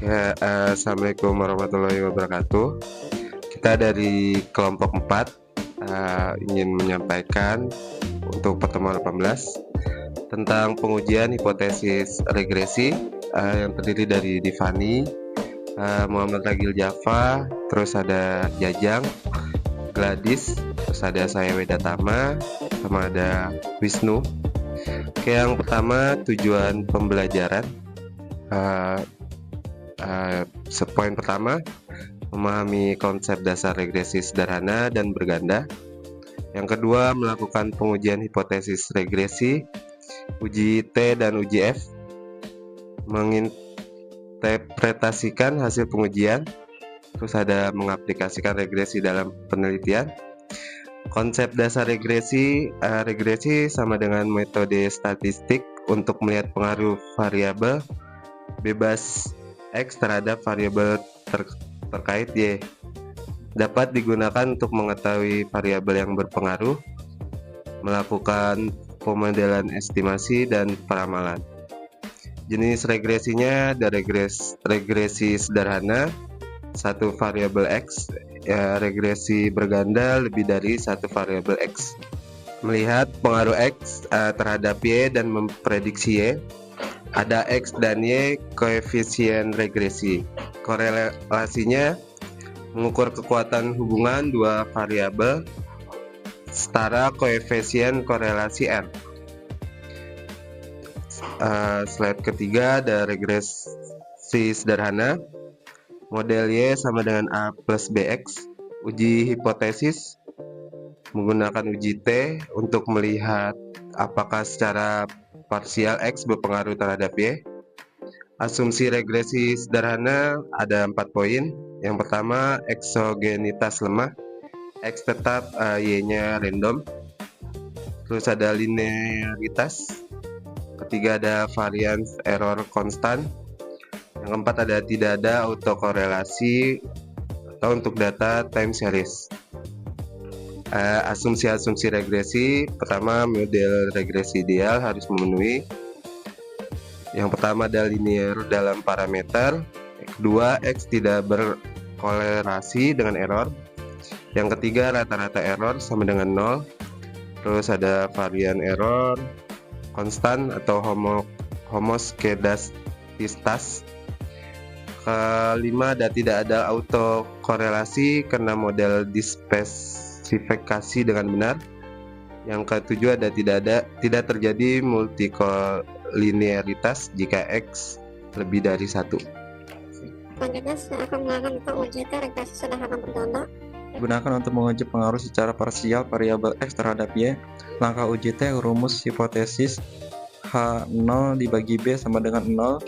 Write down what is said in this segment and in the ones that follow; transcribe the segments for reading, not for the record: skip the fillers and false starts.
Assalamualaikum warahmatullahi wabarakatuh. Kita dari kelompok 4 ingin menyampaikan untuk pertemuan 18 tentang pengujian hipotesis regresi yang terdiri dari Divani, Muhammad Ragil Java, terus ada Jajang, Gladys, terus ada saya Wedatama, sama ada Wisnu. Oke, yang pertama tujuan pembelajaran. Poin pertama, memahami konsep dasar regresi sederhana dan berganda. Yang kedua, melakukan pengujian hipotesis regresi, uji T dan uji F, menginterpretasikan hasil pengujian, terus ada mengaplikasikan regresi dalam penelitian. Konsep dasar regresi, regresi sama dengan metode statistik untuk melihat pengaruh variabel bebas X terhadap variabel terkait Y. Dapat digunakan untuk mengetahui variabel yang berpengaruh, melakukan pemodelan estimasi dan peramalan. Jenis regresinya ada regresi sederhana, satu variabel X, regresi berganda lebih dari satu variabel X. Melihat pengaruh X terhadap Y dan memprediksi Y. Ada X dan Y koefisien regresi. Korelasinya mengukur kekuatan hubungan dua variabel setara koefisien korelasi R. Slide ketiga ada regresi sederhana. Model Y sama dengan A plus BX. Uji hipotesis menggunakan uji T untuk melihat apakah secara parsial X berpengaruh terhadap Y. Asumsi regresi sederhana ada 4 poin. Yang pertama, eksogenitas lemah, X tetap, Y-nya random. Terus ada linearitas. Ketiga ada variance error konstan. Yang keempat ada tidak ada autokorelasi atau untuk data time series. Asumsi-asumsi regresi, pertama model regresi ideal harus memenuhi. Yang pertama ada linear dalam parameter. Yang kedua, X tidak berkorelasi dengan error. Yang ketiga, rata-rata error sama dengan 0. Terus ada varian error konstan atau homoskedastistas. Kelima, tidak ada autokorelasi karena model dispesifikasi dengan benar. Yang ketujuh ada tidak terjadi multikolinearitas jika X lebih dari 1. Selanjutnya saya akan menerangkan tentang uji T regresi sederhana berganda. Digunakan untuk menguji pengaruh secara parsial variabel X terhadap Y. Langkah uji T, rumus hipotesis H0 dibagi B sama dengan 0.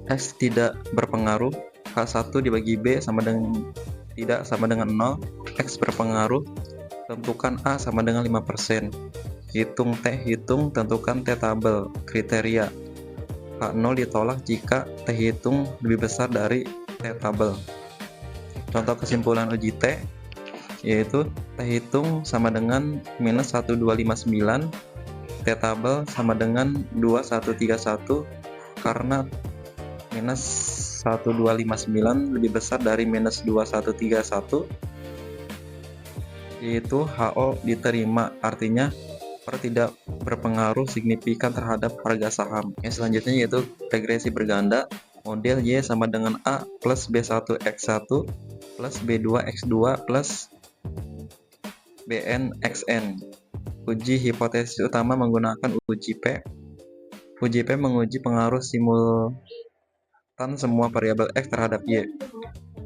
X tidak berpengaruh. H1 dibagi B sama dengan tidak sama dengan 0. X berpengaruh. Tentukan A sama dengan 5%. Hitung T, tentukan T tabel. Kriteria H0 ditolak jika T hitung lebih besar dari T tabel. Contoh kesimpulan uji T yaitu T hitung sama dengan minus 1259, T tabel sama dengan 2131 karena minus 1259 lebih besar dari minus 2131, yaitu HO diterima, artinya tidak berpengaruh signifikan terhadap harga saham. Yang selanjutnya yaitu regresi berganda. Model Y sama dengan A plus B1X1 plus B2X2 plus BNXN. Uji hipotesis utama menggunakan uji P. Uji P menguji pengaruh simultan semua variabel X terhadap Y.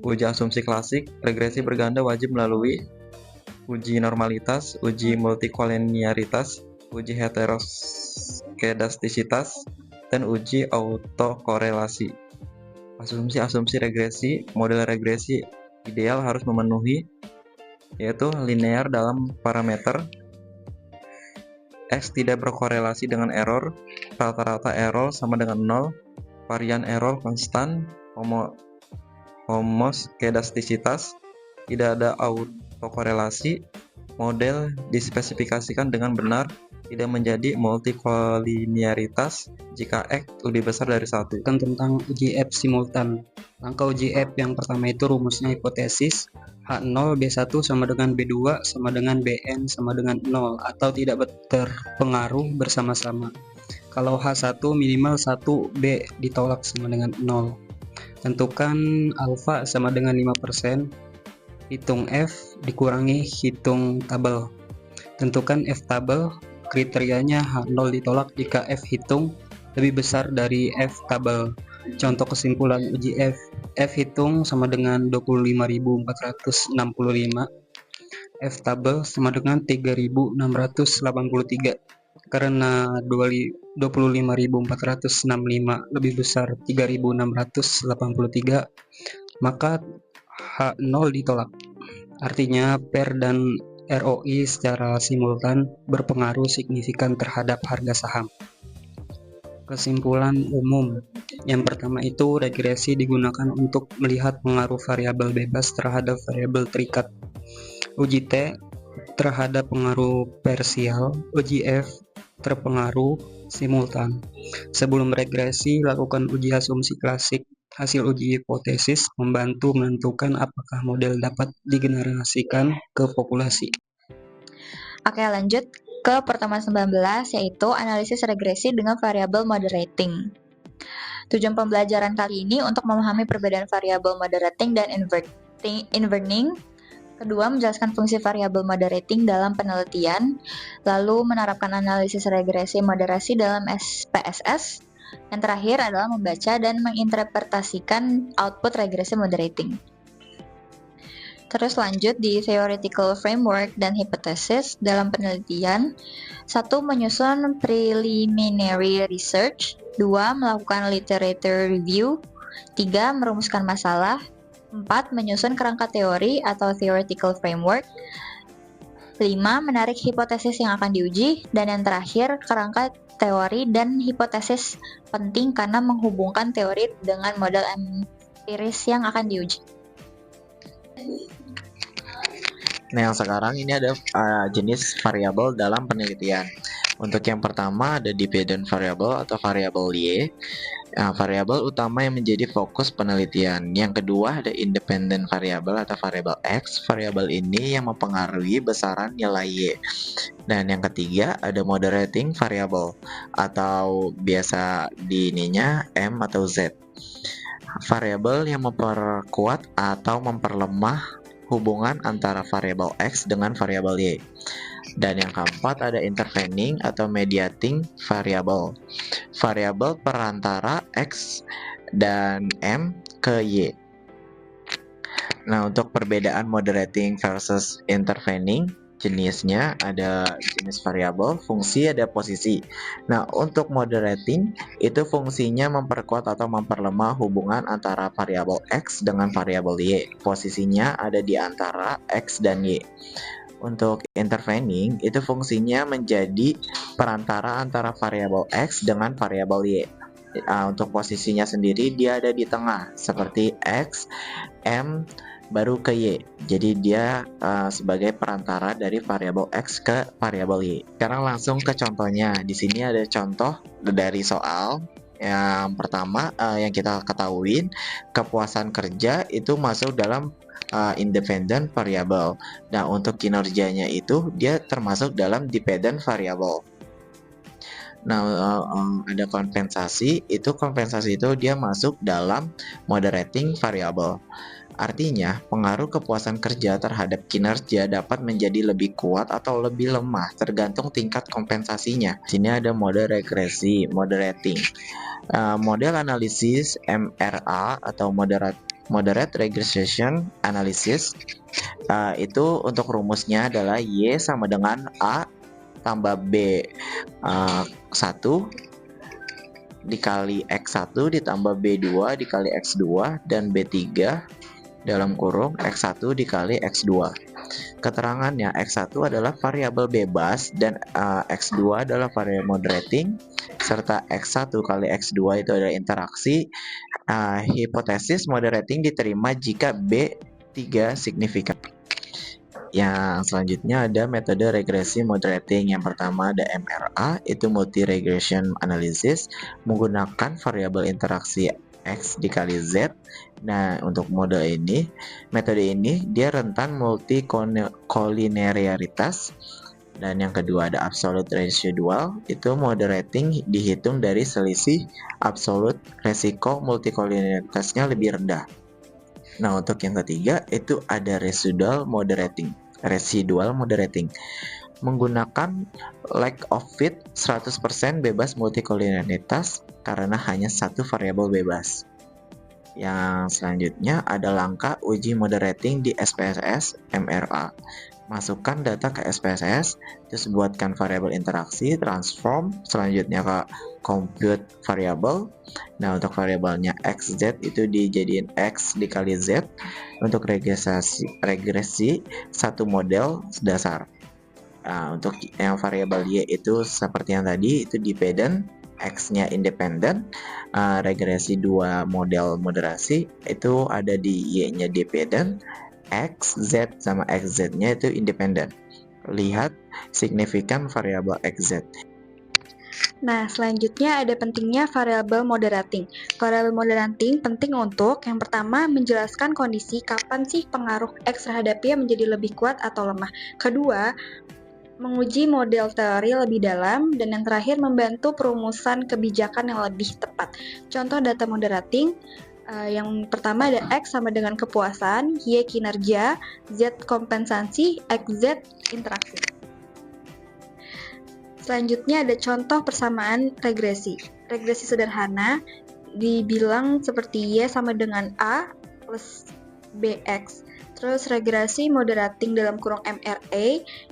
Uji asumsi klasik, regresi berganda wajib melalui uji normalitas, uji multikolinearitas, uji heteroskedastisitas, dan uji autokorelasi. Asumsi-asumsi regresi, model regresi ideal harus memenuhi, yaitu linear dalam parameter, X tidak berkorelasi dengan error, rata-rata error sama dengan 0, varian error konstan, homoskedastisitas, tidak ada autokorelasi, model dispesifikasikan dengan benar, tidak menjadi multikolinearitas jika X lebih besar dari 1. Tentang uji F simultan. Langkah uji F yang pertama itu rumusnya hipotesis H0 B1 sama dengan B2 sama dengan Bn sama dengan 0 atau tidak terpengaruh bersama-sama. Kalau H1 minimal 1 B ditolak sama dengan 0. Tentukan alfa sama dengan 5%. Hitung F dikurangi hitung tabel. Tentukan F tabel. Kriterianya H0 ditolak jika F hitung lebih besar dari F tabel. Contoh kesimpulan uji F. F hitung sama dengan 25.465. F tabel sama dengan 3.683. Karena 25.465 lebih besar 3.683, maka H0 ditolak. Artinya PER dan ROI secara simultan berpengaruh signifikan terhadap harga saham. Kesimpulan umum. Yang pertama itu regresi digunakan untuk melihat pengaruh variabel bebas terhadap variabel terikat. Uji T terhadap pengaruh parsial, uji F terpengaruh simultan. Sebelum regresi, lakukan uji asumsi klasik. Hasil uji hipotesis membantu menentukan apakah model dapat digenerasikan ke populasi. Oke, lanjut ke pertemuan 19, yaitu analisis regresi dengan variabel moderating. Tujuan pembelajaran kali ini untuk memahami perbedaan variabel moderating dan inverting. Kedua, menjelaskan fungsi variabel moderating dalam penelitian, lalu menerapkan analisis regresi moderasi dalam SPSS. Yang terakhir adalah membaca dan menginterpretasikan output regresi moderating. Terus lanjut di theoretical framework dan hypothesis dalam penelitian. 1. Menyusun preliminary research. 2. Melakukan literature review. 3. Merumuskan masalah. 4. Menyusun kerangka teori atau theoretical framework. 5. Menarik hipotesis yang akan diuji. Dan yang terakhir, kerangka teori dan hipotesis penting karena menghubungkan teori dengan model empiris yang akan diuji. Nah, yang sekarang ini ada jenis variabel dalam penelitian. Untuk yang pertama ada dependent variable atau variabel Y. Variabel utama yang menjadi fokus penelitian. Yang kedua ada independent variable atau variabel X. Variabel ini yang mempengaruhi besaran nilai Y. Dan yang ketiga ada moderating variable atau biasa di ininya M atau Z. Variabel yang memperkuat atau memperlemah hubungan antara variabel X dengan variabel Y. Dan yang keempat ada intervening atau mediating variable. Variabel perantara X dan M ke Y. Nah, untuk perbedaan moderating versus intervening, jenisnya ada jenis variabel, fungsi, ada posisi. Nah, untuk moderating itu fungsinya memperkuat atau memperlemah hubungan antara variabel X dengan variabel Y. Posisinya ada di antara X dan Y. Untuk intervening itu fungsinya menjadi perantara antara variabel X dengan variabel Y. Untuk posisinya sendiri dia ada di tengah seperti X, M, baru ke Y. Jadi dia sebagai perantara dari variabel X ke variabel Y. Sekarang langsung ke contohnya. Di sini ada contoh dari soal. Yang pertama yang kita ketahui, kepuasan kerja itu masuk dalam independent variable. Nah, untuk kinerjanya itu dia termasuk dalam dependent variable. Nah, ada kompensasi itu dia masuk dalam moderating variable. Artinya, pengaruh kepuasan kerja terhadap kinerja dapat menjadi lebih kuat atau lebih lemah tergantung tingkat kompensasinya. Sini ada mode regresi, moderating. Model analisis MRA atau Moderate Regression Analysis itu untuk rumusnya adalah Y sama dengan A tambah B 1 dikali X1 ditambah B2 dikali X2 dan B3 dalam kurung X1 dikali X2. Keterangannya X1 adalah variabel bebas dan X2 adalah variabel moderating serta X1 kali X2 itu adalah interaksi. Hipotesis moderating diterima jika B3 signifikan. Yang selanjutnya ada metode regresi moderating. Yang pertama ada MRA, itu multi regression analysis, menggunakan variabel interaksi X dikali Z. Nah, untuk metode ini dia rentan multi kolinearitas. Dan yang kedua ada absolute residual, itu moderating dihitung dari selisih absolute resiko multikolinearitasnya lebih rendah. Nah, untuk yang ketiga itu ada residual moderating. Menggunakan lack of fit 100% bebas multikolinearitas karena hanya satu variabel bebas. Yang selanjutnya ada langkah uji moderating di SPSS MRA. Masukkan data ke SPSS, terus buatkan variabel interaksi, transform, selanjutnya ke compute variable. Nah, untuk variabelnya XZ itu dijadiin X dikali Z untuk regresi satu model dasar. Nah, untuk yang variabel Y itu seperti yang tadi, itu dependent, X-nya independen. Regresi dua model moderasi itu ada di Y-nya dependent, X, Z sama XZ-nya itu independen. Lihat signifikan variabel XZ. Nah, selanjutnya ada pentingnya variabel moderating. Variabel moderating penting untuk yang pertama menjelaskan kondisi kapan sih pengaruh X terhadap Y menjadi lebih kuat atau lemah. Kedua, menguji model teori lebih dalam, dan yang terakhir membantu perumusan kebijakan yang lebih tepat. Contoh data moderating, yang pertama ada X sama dengan kepuasan, Y kinerja, Z kompensasi, XZ interaksi. Selanjutnya ada contoh persamaan regresi. Regresi sederhana dibilang seperti Y sama dengan A plus BX. Terus regresi moderating dalam kurung MRA,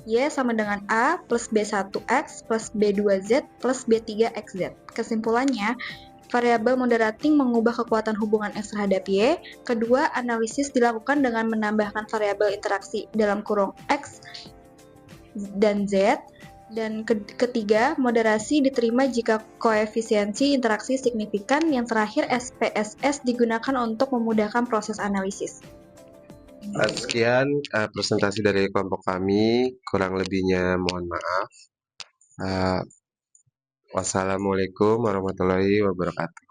Y sama dengan A plus B1X plus B2Z plus B3XZ. Kesimpulannya, variabel moderating mengubah kekuatan hubungan X terhadap Y. Kedua, analisis dilakukan dengan menambahkan variabel interaksi dalam kurung X dan Z. Dan ketiga, moderasi diterima jika koefisiensi interaksi signifikan. Yang terakhir, SPSS digunakan untuk memudahkan proses analisis. Sekian presentasi dari kelompok kami, kurang lebihnya mohon maaf. Wassalamualaikum warahmatullahi wabarakatuh.